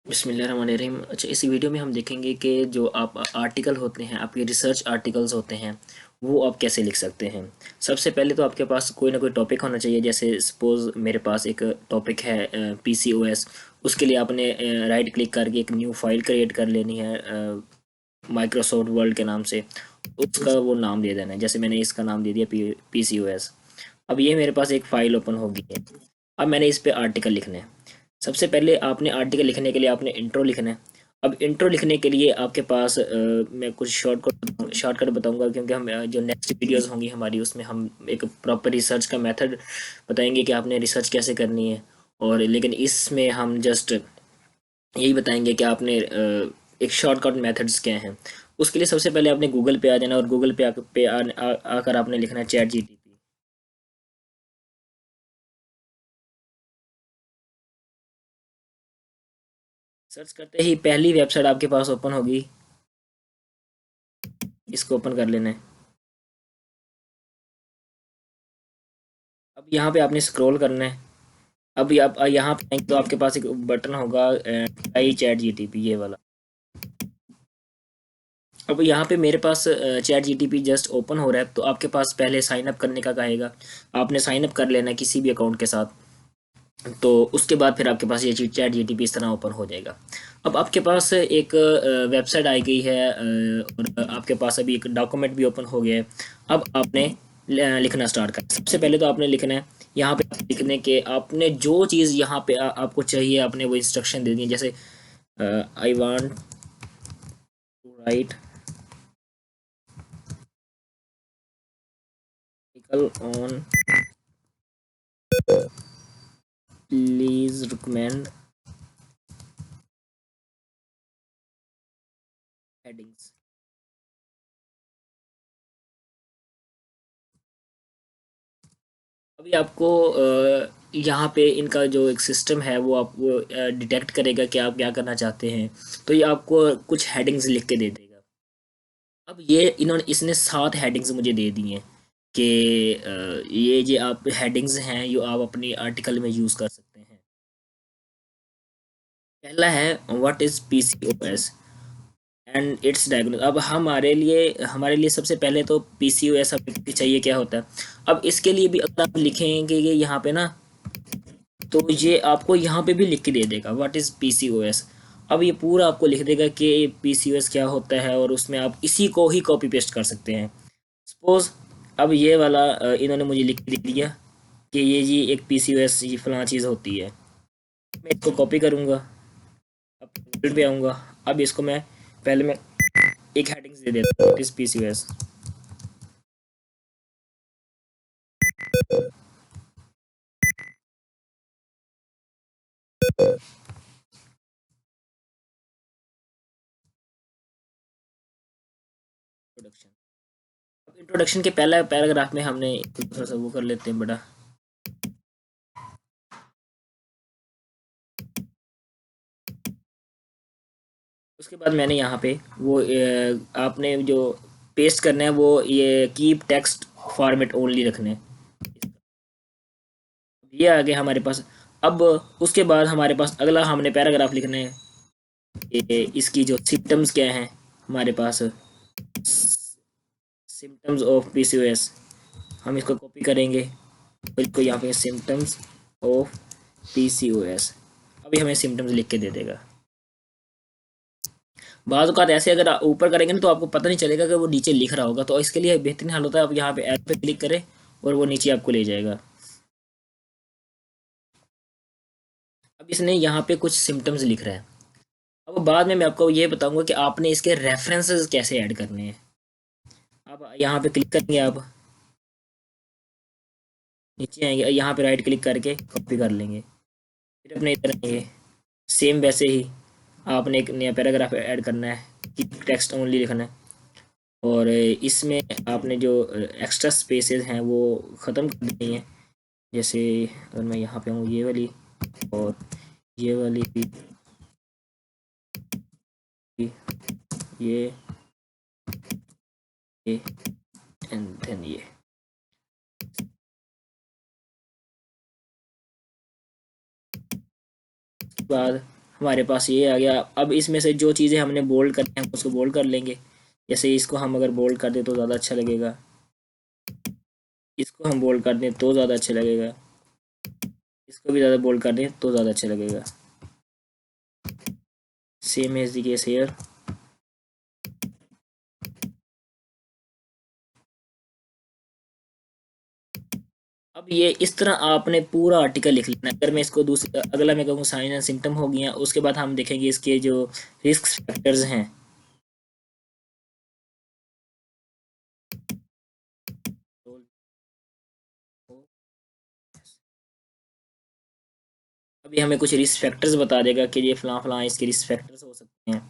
बिस्मिल्लाहिर्रहमानिर्रहीम। अच्छा, इस वीडियो में हम देखेंगे कि जो आप आर्टिकल होते हैं, आपके रिसर्च आर्टिकल्स होते हैं, वो आप कैसे लिख सकते हैं। सबसे पहले तो आपके पास कोई ना कोई टॉपिक होना चाहिए। जैसे सपोज़ मेरे पास एक टॉपिक है PCOS। उसके लिए आपने राइट क्लिक करके एक न्यू फाइल क्रिएट कर लेनी है माइक्रोसॉफ्ट वर्ड के नाम से। उसका वो नाम दे देना है। जैसे मैंने इसका नाम दे दिया PCOS। अब ये मेरे पास एक फ़ाइल ओपन होगी है। अब मैंने इस पे आर्टिकल लिखना है। सबसे पहले आपने आर्टिकल लिखने के लिए आपने इंट्रो लिखना है। अब इंट्रो लिखने के लिए आपके पास मैं कुछ शॉर्टकट बताऊंगा, क्योंकि हम जो नेक्स्ट वीडियोस होंगी हमारी, उसमें हम एक प्रॉपर रिसर्च का मेथड बताएंगे कि आपने रिसर्च कैसे करनी है। और लेकिन इसमें हम जस्ट यही बताएंगे कि आपने एक शॉर्टकट मेथड्स क्या हैं। उसके लिए सबसे पहले आपने गूगल पे आ जाना, और गूगल पे आकर आपने लिखना है ChatGPT। सर्च करते ही पहली वेबसाइट आपके पास ओपन होगी। इसको ओपन कर लेना है। अब यहाँ पे आपने स्क्रॉल करना है। अब आप यहाँ पे आएंगे तो आपके पास एक बटन होगा ट्राई ChatGPT, ये वाला। अब यहाँ पे मेरे पास ChatGPT जस्ट ओपन हो रहा है, तो आपके पास पहले साइन अप करने का कहेगा। आपने साइन अप कर लेना है किसी भी अकाउंट के साथ। तो उसके बाद फिर आपके पास ये चीज ChatGPT इस तरह ओपन हो जाएगा। अब आपके पास एक वेबसाइट आई गई है, और आपके पास अभी एक डॉक्यूमेंट भी ओपन हो गया है। अब आपने लिखना स्टार्ट करना। सबसे पहले तो आपने लिखना है यहाँ पे, लिखने के आपने जो चीज़ यहाँ पे आपको चाहिए, आपने वो इंस्ट्रक्शन दे दी है। जैसे I want to write article on, please recommend headings. अभी आपको यहाँ पे इनका जो एक सिस्टम है वो आपको डिटेक्ट करेगा कि आप क्या करना चाहते हैं। तो ये आपको कुछ हेडिंग्स लिख के दे देगा। अब ये इसने 7 हेडिंग्स मुझे दे दी हैं कि ये जो आप हेडिंग्स हैं, ये आप अपनी आर्टिकल में यूज़ कर सकते हैं। पहला है what is PCOS and it's diagnose. अब हमारे लिए सबसे पहले तो PCOS हमें चाहिए क्या होता है। अब इसके लिए भी अगर आप लिखेंगे ये यहाँ पे ना, तो ये आपको यहाँ पे भी लिख के दे देगा व्हाट इज़ PCOS। अब ये पूरा आपको लिख देगा कि PCOS क्या होता है, और उसमें आप इसी को ही कॉपी पेस्ट कर सकते हैं। सपोज अब ये वाला इन्होंने मुझे लिख के दे दिया कि ये जी एक PCOS ये फलां चीज़ होती है। मैं इसको कॉपी करूँगा। अब कंप्यूटर पे आऊँगा। अब इसको मैं एक हेडिंग्स दे देता हूँ, व्हाट इज़ PCOS। इंट्रोडक्शन। अब इंट्रोडक्शन के पहला पैराग्राफ में हमने थोड़ा सा वो कर लेते हैं बड़ा। उसके बाद मैंने यहाँ पे वो आपने जो पेस्ट करना है वो ये कीप टेक्स्ट फॉर्मेट ओनली रखने हैं। ये आ गया हमारे पास। अब उसके बाद हमारे पास अगला हमने पैराग्राफ लिखना है कि इसकी जो सिम्टम्स क्या हैं हमारे पास। सिम्टम्स ऑफ PCOS हम इसको कॉपी करेंगे, और इसको यहाँ पे सिम्टम्स ऑफ PCOS। अभी हमें सिम्टम्स लिख के दे देगा। बाज़ औक़ात ऐसे अगर आप ऊपर करेंगे ना तो आपको पता नहीं चलेगा कि वो नीचे लिख रहा होगा। तो इसके लिए बेहतरीन हल होता है, आप यहाँ पे ऐड पे क्लिक करें और वो नीचे आपको ले जाएगा। अब इसने यहाँ पे कुछ सिम्टम्स लिख रहा है। अब बाद में मैं आपको ये बताऊंगा कि आपने इसके रेफरेंसेस कैसे ऐड करने हैं। अब यहाँ पे क्लिक करेंगे, आप नीचे आएंगे, यहाँ पे राइट क्लिक करके कॉपी कर लेंगे। फिर अपने इधर आएंगे, सेम वैसे ही आपने एक नया पैराग्राफ ऐड करना है कि टेक्स्ट ओनली लिखना है। और इसमें आपने जो एक्स्ट्रा स्पेसेस हैं वो ख़त्म कर देनी है। जैसे अगर मैं यहाँ पे हूँ, ये वाली और ये वाली भी, ये ये एंड देन ये। उसके बाद हमारे पास ये आ गया। अब इसमें से जो चीज़ें हमने बोल्ड करनी है हम उसको बोल्ड कर लेंगे। जैसे इसको हम अगर बोल्ड कर दें तो ज़्यादा अच्छा लगेगा, इसको हम बोल्ड कर दें तो ज़्यादा अच्छा लगेगा, इसको भी ज़्यादा बोल्ड कर दें तो ज़्यादा अच्छा लगेगा। Same as the case here. अब ये इस तरह आपने पूरा आर्टिकल लिख लेना है। अगर मैं इसको दूसरा अगला मैं कहूँ साइन एंड सिम्टम हो गया, उसके बाद हम देखेंगे इसके जो रिस्क फैक्टर्स हैं। अभी हमें कुछ रिस्क फैक्टर्स बता देगा कि ये फलां फलां इसके रिस्क फैक्टर्स हो सकते हैं।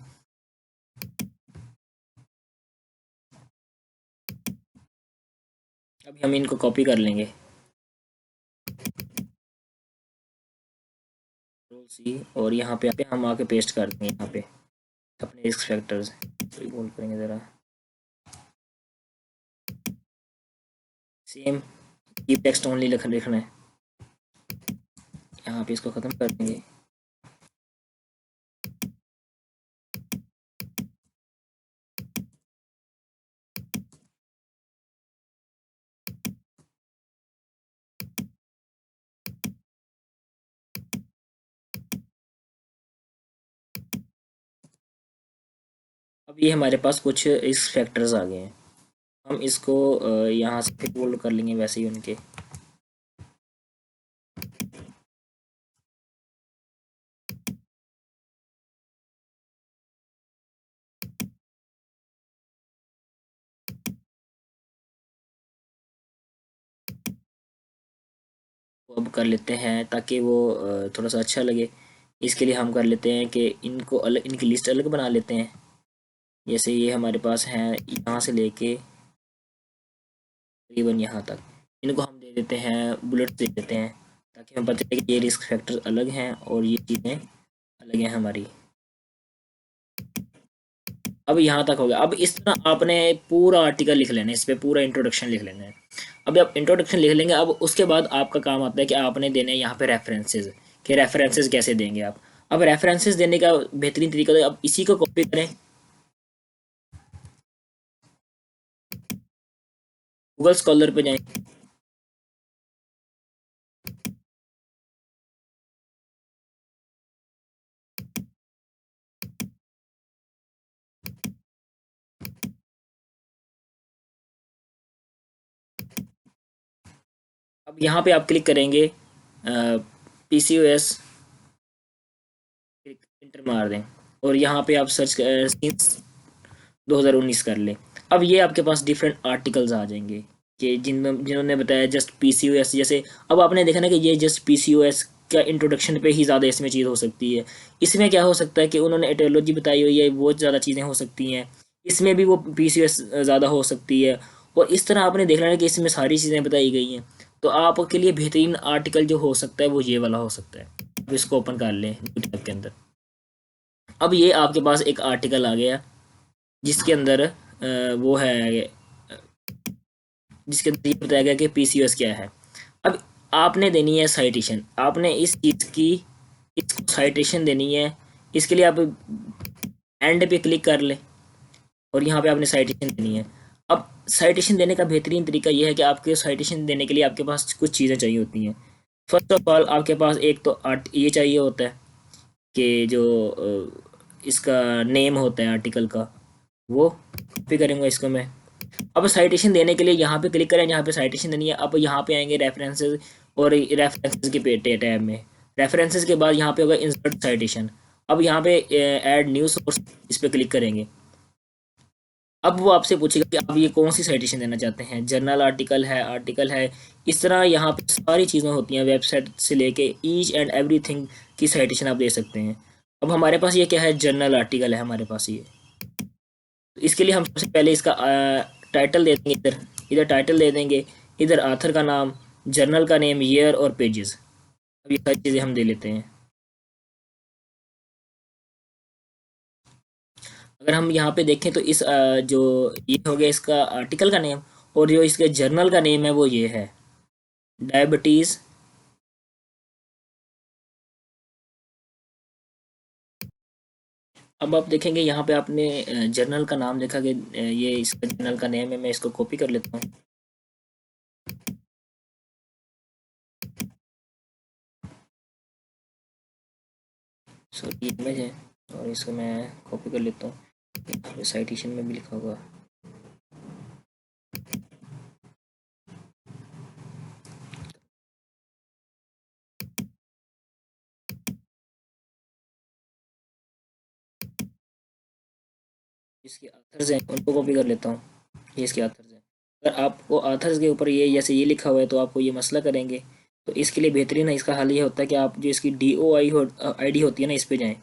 अभी हम इनको कॉपी कर लेंगे, कंट्रोल सी, और यहाँ पे हम आके पेस्ट कर देंगे यहाँ पे अपने रिस्क फैक्टर्स। तो बोल करेंगे ज़रा सेम कीप टेक्स्ट ओनली लिखना है। यहाँ पे इसको ख़त्म कर देंगे। अब ये हमारे पास कुछ रिस्क फैक्टर्स आ गए हैं। हम इसको यहाँ से फिर बोल्ड कर लेंगे वैसे ही उनके। वो अब कर लेते हैं ताकि वो थोड़ा सा अच्छा लगे। इसके लिए हम कर लेते हैं कि इनको अलग, इनकी लिस्ट अलग बना लेते हैं। जैसे ये हमारे पास हैं यहाँ से लेके तकरीबन यहाँ तक, इनको हम दे देते हैं बुलेट दे देते हैं, ताकि हमें पता चले कि ये रिस्क फैक्टर अलग हैं और ये चीज़ें अलग हैं हमारी। अब यहाँ तक हो गया। अब इस तरह आपने पूरा आर्टिकल लिख लेना है, इस पे पूरा इंट्रोडक्शन लिख लेना है। अब आप इंट्रोडक्शन लिख लेंगे, अब उसके बाद आपका काम आता है कि आपने देने हैं यहाँ पे रेफरेंसेज, कि रेफरेंसेज कैसे देंगे आप। अब रेफरेंसेज देने का बेहतरीन तरीका तो अब इसी को कॉपी करें, गूगल स्कॉलर पे जाएं। अब यहाँ पे आप क्लिक करेंगे PCOS, इंटर मार दें और यहाँ पे आप सर्च सिंस 2019 कर लें। अब ये आपके पास डिफरेंट आर्टिकल्स आ जाएंगे कि जिन्होंने बताया जस्ट PCOS। जैसे अब आपने देखा ना कि ये जस्ट PCOS का इंट्रोडक्शन पे ही ज़्यादा इसमें चीज़ हो सकती है। इसमें क्या हो सकता है कि उन्होंने एटियोलॉजी बताई हुई है, बहुत ज़्यादा चीज़ें हो सकती हैं। इसमें भी वो PCOS ज़्यादा हो सकती है। और इस तरह आपने देख लेना कि इसमें सारी चीज़ें बताई गई हैं। तो आपके लिए बेहतरीन आर्टिकल जो हो सकता है वो ये वाला हो सकता है। अब इसको ओपन कर लें गिटहब के अंदर। अब ये आपके पास एक आर्टिकल आ गया जिसके अंदर वो है, जिसके अंदर ये बताया गया कि PCOS क्या है। अब आपने देनी है साइटेशन, आपने इस चीज़ की इसको साइटेशन देनी है। इसके लिए आप एंड पे क्लिक कर लें और यहाँ पे आपने साइटेशन देनी है। अब साइटेशन देने का बेहतरीन तरीका यह है कि आपके साइटेशन देने के लिए आपके पास कुछ चीज़ें चाहिए होती हैं। फर्स्ट ऑफ ऑल आपके पास एक तो आर्ट ये चाहिए होता है कि जो इसका नेम होता है आर्टिकल का, वो कॉपी करेंगे इसको मैं। अब साइटेशन देने के लिए यहाँ पे क्लिक करें, जहाँ पे साइटेशन देनी है। अब यहाँ पे आएंगे रेफरेंसेस, और रेफरेंसेस के पेटे टैब में रेफरेंसेस के बाद यहाँ पे होगा इंसर्ट साइटेशन। अब यहाँ पे ऐड न्यू सोर्स, इस पे क्लिक करेंगे। अब वो आपसे पूछेगा कि आप ये कौन सी साइटेशन देना चाहते हैं, जर्नल आर्टिकल है। इस तरह यहाँ पे सारी चीज़ें होती हैं, वेबसाइट से लेके ईच एंड एवरीथिंग की साइटेशन आप दे सकते हैं। अब हमारे पास ये क्या है, जर्नल आर्टिकल है हमारे पास ये। तो इसके लिए हम सबसे पहले इसका टाइटल दे देंगे, इधर इधर टाइटल दे देंगे, इधर आथर का नाम, जर्नल का नेम, ईयर और पेजेस। अब ये सारी चीज़ें हम दे लेते हैं। अगर हम यहाँ पे देखें तो इस जो ये हो गया इसका आर्टिकल का नेम, और जो इसके जर्नल का नेम है वो ये है, डायबिटीज़ अब आप देखेंगे यहाँ पे आपने जर्नल का नाम देखा कि ये इसका जर्नल का नेम है। मैं इसको कॉपी कर लेता हूँ। सॉरी, ये इमेज है और इसको मैं कॉपी कर लेता हूँ। यहाँ पे साइटेशन में भी लिखा होगा। इसके आथर्स हैं उनको कॉपी कर लेता हूँ। ये इसके आथर्स हैं। अगर आपको आथर्स के ऊपर ये जैसे ये लिखा हुआ है तो आपको ये मसला करेंगे। तो इसके लिए बेहतरीन है, इसका हल ये होता है कि आप जो इसकी DOI ID होती है ना, इस पे जाएं।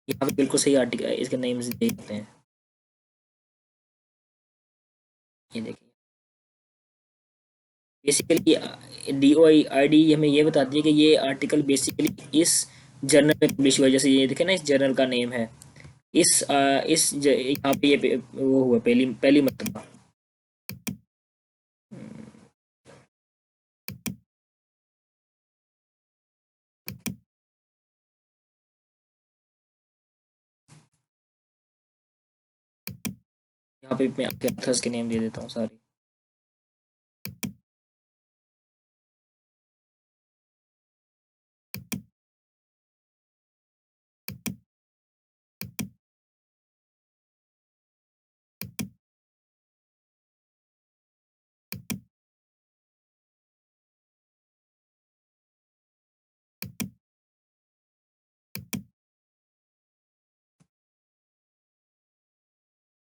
यहाँ पे बिल्कुल सही आर्टिकल इसके नेम्स दे होते हैं। ये देखिए, बेसिकली DOI ID हमें ये बताती है कि ये आर्टिकल बेसिकली इस जर्नल में पब्लिश हुआ है। जैसे ये देखे ना, इस जर्नल का नेम है यहाँ पे वो हुआ पहली पहली मरतबा। यहाँ पे मैं आपके ऑथर्स के नेम दे देता हूँ सारे।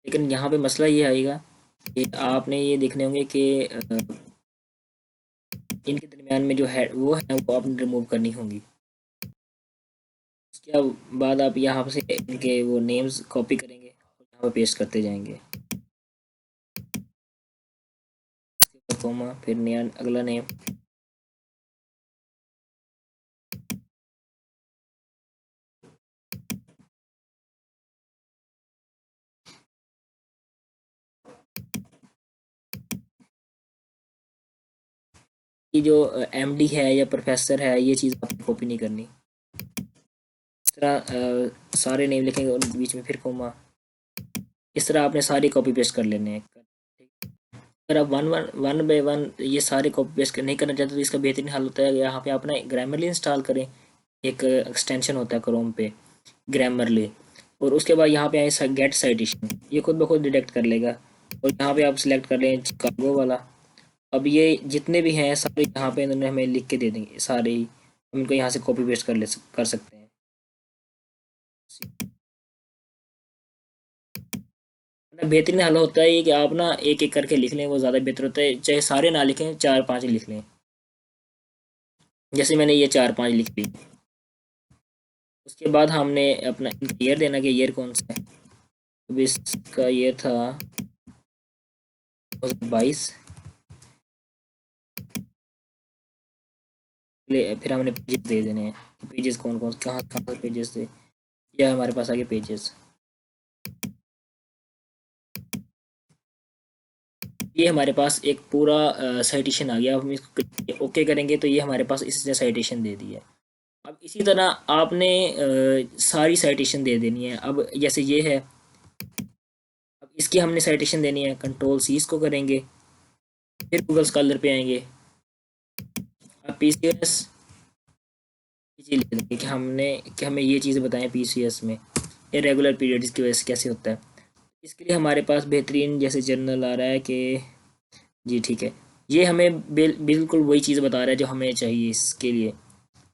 लेकिन यहाँ पे मसला ये आएगा कि आपने ये देखने होंगे कि इनके दरमियान में जो है वो आपने रिमूव करनी होंगी। उसके बाद आप यहाँ से इनके वो नेम्स कॉपी करेंगे और यहाँ पे पेस्ट करते जाएंगे। कॉमा, फिर नया अगला नेम। ये जो MD है या प्रोफेसर है, ये चीज़ आपको कॉपी नहीं करनी। इस तरह सारे नेम लिखेंगे और बीच में फिर कॉमा। इस तरह आपने सारी कॉपी पेस्ट कर लेने हैं। अगर आप वन बाय वन ये सारे कॉपी पेस्ट नहीं करना चाहते तो इसका बेहतरीन हल होता है, यहाँ पे अपना ग्रामरली इंस्टॉल करें। एक एक्सटेंशन होता है क्रोम पे, ग्रामरली। और उसके बाद यहाँ पे आए गेट साइटेशन, ये खुद ब खुद डिटेक्ट कर लेगा। और यहाँ पे आप सिलेक्ट कर लें चिकागो वाला। अब ये जितने भी हैं सारे यहाँ पे इन्होंने हमें लिख के दे देंगे सारे ही। हम इनको यहाँ से कॉपी पेस्ट कर सकते हैं। बेहतरीन हल होता है ये कि आप ना एक एक करके लिख लें, वो ज़्यादा बेहतर होता है। चाहे सारे ना लिखें, चार पांच लिख लें। जैसे मैंने ये चार पांच लिख ली। उसके बाद हमने अपना ईयर देना कि ईयर कौन सा है। तो इसका ईयर था 2022। फिर हमने पेजेस दे देने हैं। पेजेस कौन कौन कहाँ कहाँ से पेजेस थे, या हमारे पास आगे पेजेस। ये हमारे पास एक पूरा साइटेशन आ गया। अब हम इसको ओके करेंगे तो ये हमारे पास इसने साइटेशन दे दी है। अब इसी तरह आपने सारी साइटेशन दे देनी है। अब जैसे ये है, अब इसकी हमने साइटेशन देनी है। Ctrl+C इसको करेंगे, फिर गूगल स्कॉलर पे आएंगे। अब PCS जी लिख देंगे कि हमें ये चीज़ें बताएं PCS में इरेगुलर पीरियड्स की वजह से कैसे होता है। इसके लिए हमारे पास बेहतरीन जैसे जर्नल आ रहा है कि जी ठीक है, ये हमें बिल्कुल वही चीज़ बता रहा है जो हमें चाहिए इसके लिए।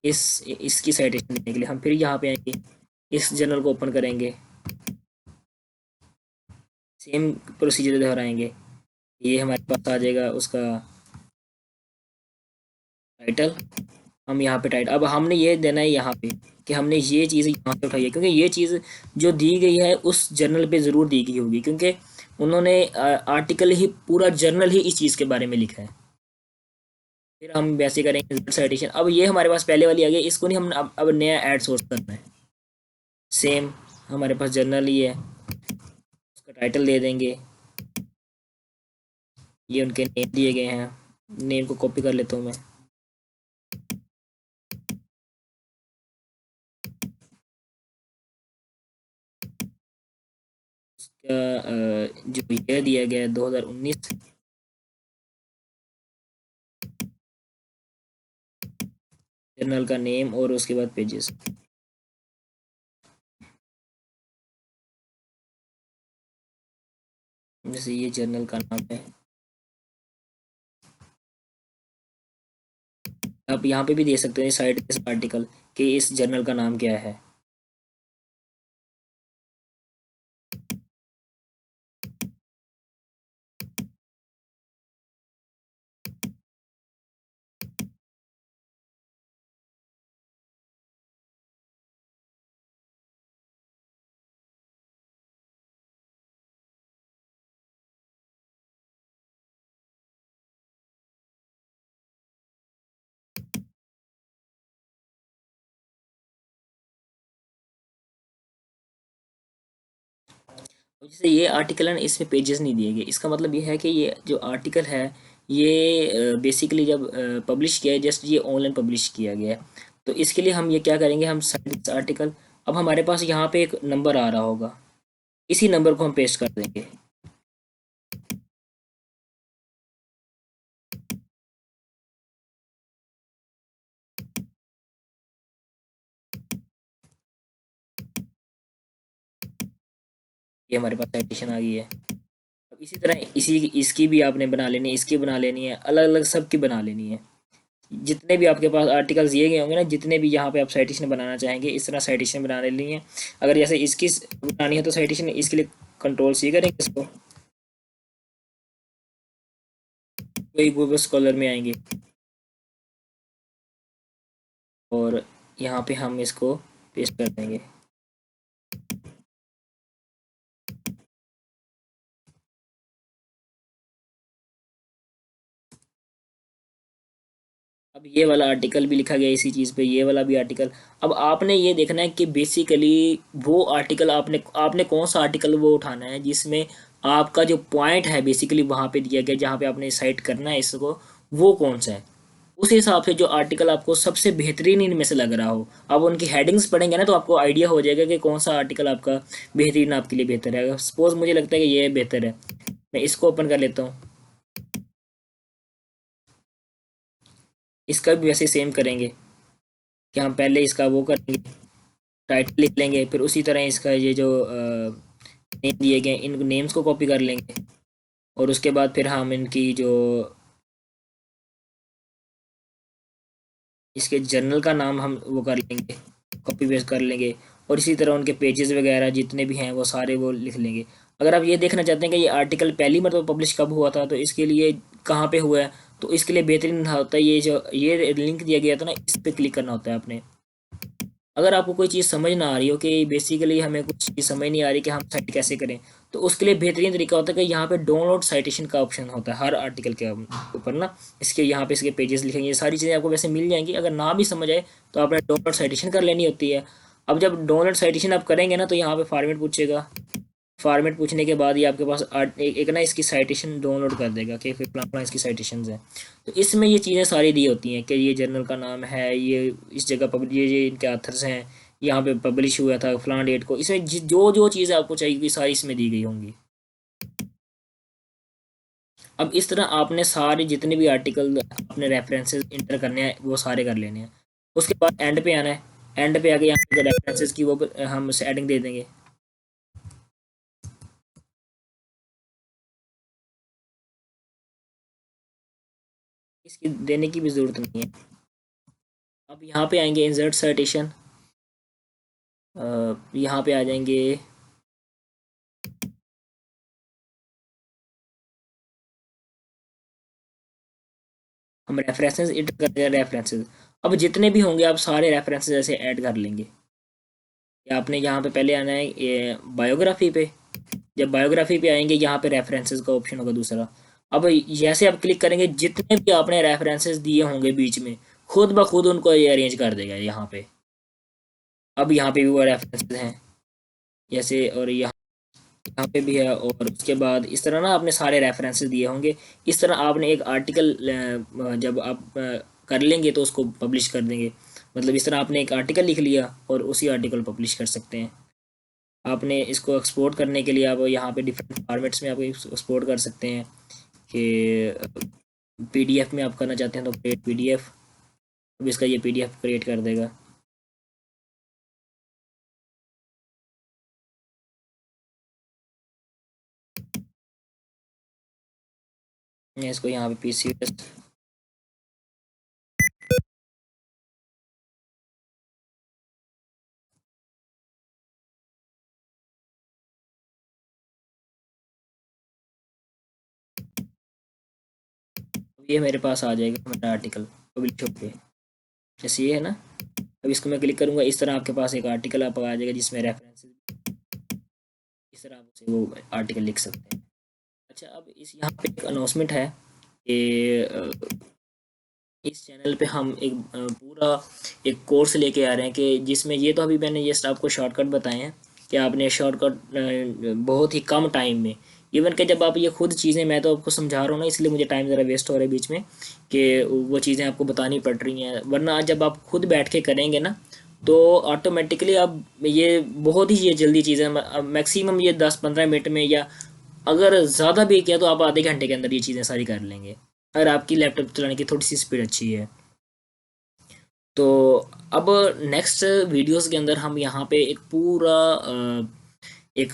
इसकी साइटेशन देने के लिए हम फिर यहाँ पे आएंगे, इस जर्नल को ओपन करेंगे, सेम प्रोसीजर दोहराएंगे। ये हमारे पास आ जाएगा उसका टाइटल। हम यहाँ पे टाइटल, अब हमने ये देना है यहाँ पे कि हमने ये चीज़ यहाँ पे उठाई है, क्योंकि ये चीज़ जो दी गई है उस जर्नल पे ज़रूर दी गई होगी, क्योंकि उन्होंने आर्टिकल ही पूरा जर्नल ही इस चीज़ के बारे में लिखा है। फिर हम वैसे करेंगे साइटेशन। अब ये हमारे पास पहले वाली आ गई, इसको नहीं हम अब नया ऐड सोर्स करना है। सेम हमारे पास जर्नल ही है, उसका टाइटल दे देंगे। ये उनके नेम दिए गए हैं, नेम को कॉपी कर लेता हूँ मैं। उसका जो ये दिया गया है 2019, जर्नल का नेम और उसके बाद पेजेस। जैसे ये जर्नल का नाम है, आप यहाँ पे भी दे सकते हैं साइड दिस आर्टिकल कि इस जर्नल का नाम क्या है। जैसे ये आर्टिकल है ना, इसमें पेजेस नहीं दिए गए, इसका मतलब ये है कि ये जो आर्टिकल है ये बेसिकली जब पब्लिश किया है, जस्ट ये ऑनलाइन पब्लिश किया गया है। तो इसके लिए हम ये क्या करेंगे, हम साइट आर्टिकल, अब हमारे पास यहाँ पे एक नंबर आ रहा होगा, इसी नंबर को हम पेस्ट कर देंगे। ये हमारे पास साइटेशन आ गई है। अब इसी तरह इसी इसकी भी आपने बना लेनी है, इसकी बना लेनी है, अलग अलग सबकी बना लेनी है। जितने भी आपके पास आर्टिकल्स दिए गए होंगे ना, जितने भी यहाँ पे आप साइटेशन बनाना चाहेंगे, इस तरह साइटेशन बना लेनी है। अगर जैसे इसकी बनानी है तो साइटेशन, इसके लिए कंट्रोल C करेंगे इसको, वही गूगल स्कॉलर में आएंगे और यहाँ पे हम इसको पेस्ट कर देंगे। अब ये वाला आर्टिकल भी लिखा गया इसी चीज़ पे, ये वाला भी आर्टिकल। अब आपने ये देखना है कि बेसिकली वो आर्टिकल आपने आपने कौन सा आर्टिकल वो उठाना है जिसमें आपका जो पॉइंट है बेसिकली वहाँ पे दिया गया, जहाँ पे आपने साइट करना है इसको, वो कौन सा है। उस हिसाब से जो आर्टिकल आपको सबसे बेहतरीन इनमें से लग रहा हो, आप उनकी हेडिंग्स पढ़ेंगे ना तो आपको आइडिया हो जाएगा कि कौन सा आर्टिकल आपका बेहतरीन आपके लिए बेहतर है। सपोज मुझे लगता है कि ये बेहतर है, मैं इसको ओपन कर लेता हूँ। इसका भी वैसे सेम करेंगे कि हम पहले इसका वो करेंगे, टाइटल लिख लेंगे, फिर उसी तरह इसका ये जो नेम दिए गए इन नेम्स को कॉपी कर लेंगे, और उसके बाद फिर हम इनकी जो इसके जर्नल का नाम हम वो कर लेंगे, कॉपी पेस्ट कर लेंगे, और इसी तरह उनके पेजेस वगैरह जितने भी हैं वो सारे वो लिख लेंगे। अगर आप ये देखना चाहते हैं कि ये आर्टिकल पहली मरतबा पब्लिश कब हुआ था, तो इसके लिए कहाँ पे हुआ है, तो इसके लिए बेहतरीन होता है ये जो ये लिंक दिया गया था ना, इस पर क्लिक करना होता है आपने। अगर आपको कोई चीज़ समझ ना आ रही हो कि बेसिकली हमें कुछ चीज़ समझ नहीं आ रही कि हम साइट कैसे करें, तो उसके लिए बेहतरीन तरीका होता है कि यहाँ पे डाउनलोड साइटेशन का ऑप्शन होता है हर आर्टिकल के ऊपर ना। इसके यहाँ पे इसके पेजेस लिखेंगे, ये सारी चीज़ें आपको वैसे मिल जाएंगी। अगर ना भी समझ आए तो आपने डाउनलोड साइटेशन कर लेनी होती है। अब जब डाउनलोड साइटेशन आप करेंगे ना, तो यहाँ पे फॉर्मेट पूछेगा, फॉर्मेट पूछने के बाद ये आपके पास एक ना इसकी साइटेशन डाउनलोड कर देगा कि फिर फलाना इसकी साइटेशंस हैं। तो इसमें ये चीज़ें सारी दी होती हैं कि ये जर्नल का नाम है, ये इस जगह पब्लिश, ये इनके आथर्स हैं, यहाँ पे पब्लिश हुआ था फलाना डेट को। इसमें जो जो चीज़ें आपको चाहिए सारी इसमें दी गई होंगी। अब इस तरह आपने सारे जितने भी आर्टिकल अपने रेफरेंसेस इंटर करने हैं वो सारे कर लेने हैं। उसके बाद एंड पे आना है, एंड पे आके यहाँ पे रेफरेंसेस की वो हम सेटिंग दे देंगे। इसकी देने की भी ज़रूरत नहीं है। अब यहाँ पे आएंगे इंसर्ट साइटेशन, यहाँ पे आ जाएंगे, हम रेफरेंसेस इंटर करते हैं रेफरेंसेस। अब जितने भी होंगे आप सारे रेफरेंसेस ऐसे ऐड कर लेंगे। या आपने यहाँ पे पहले आना है ये बायोग्राफी पे, जब बायोग्राफी पे आएंगे यहाँ पे रेफरेंसेस का ऑप्शन होगा दूसरा। अब जैसे आप क्लिक करेंगे जितने भी आपने रेफरेंसेस दिए होंगे बीच में, खुद ब खुद उनको ये अरेंज कर देगा यहाँ पे। अब यहाँ पे भी वो रेफरेंसेस हैं जैसे, और यहाँ पे भी है, और उसके बाद इस तरह ना आपने सारे रेफरेंसेस दिए होंगे। इस तरह आपने एक आर्टिकल जब आप कर लेंगे तो उसको पब्लिश कर देंगे। मतलब इस तरह आपने एक आर्टिकल लिख लिया और उसी आर्टिकल पब्लिश कर सकते हैं। आपने इसको एक्सपोर्ट करने के लिए आप यहाँ पे डिफरेंट फॉर्मेट्स में आप एक्सपोर्ट कर सकते हैं कि पीडीएफ में आप करना चाहते हैं तो क्रिएट पीडीएफ, अब इसका ये पीडीएफ क्रिएट कर देगा। मैं इसको यहाँ पे पीसी, ये मेरे पास आ जाएगा मेरा आर्टिकल पब्लिश होके, जैसे ये है ना। अब इसको मैं क्लिक करूँगा, इस तरह आपके पास एक आर्टिकल आप आ जाएगा जिसमें रेफरेंसेस, इस तरह आप उसे वो आर्टिकल लिख सकते हैं। अच्छा, अब इस यहाँ पे एक अनाउंसमेंट है कि इस चैनल पे हम एक पूरा एक कोर्स लेके आ रहे हैं कि जिसमें ये तो अभी मैंने जस्ट आपको शॉर्टकट बताए हैं कि आपने शॉर्टकट बहुत ही कम टाइम में, इवन कि जब आप ये खुद चीज़ें, मैं तो आपको समझा रहा हूँ ना इसलिए मुझे टाइम ज़रा वेस्ट हो रहा है बीच में कि वो चीज़ें आपको बतानी पड़ रही हैं, वरना आज जब आप खुद बैठ के करेंगे ना तो ऑटोमेटिकली अब ये बहुत ही ये जल्दी चीज़ें, मैक्सिमम ये 10-15 मिनट में, या अगर ज़्यादा भी किया तो आप आधे घंटे के अंदर ये चीज़ें सारी कर लेंगे अगर आपकी लैपटॉप चलाने की थोड़ी सी स्पीड अच्छी है। तो अब नेक्स्ट वीडियोस के अंदर हम यहाँ पे एक पूरा एक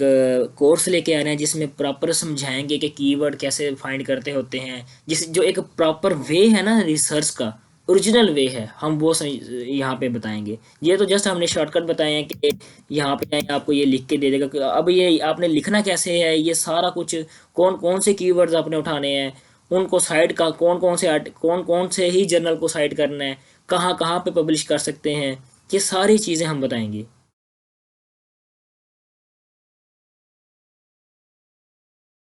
कोर्स लेके आ रहे हैं जिसमें प्रॉपर समझाएंगे कि कीवर्ड कैसे फाइंड करते होते हैं, जिस जो एक प्रॉपर वे है ना रिसर्च का, ओरिजिनल वे है, हम वो सही यहाँ पे बताएंगे। ये तो जस्ट हमने शॉर्टकट बताए हैं कि यहाँ पे जाएंगे आपको ये लिख के दे देगा कि अब ये आपने लिखना कैसे है, ये सारा कुछ कौन कौन से कीवर्ड्स आपने उठाने हैं, उनको साइड का कौन कौन से ही जर्नल को साइड करना है, कहाँ कहाँ पे पब्लिश कर सकते हैं, ये सारी चीज़ें हम बताएंगे।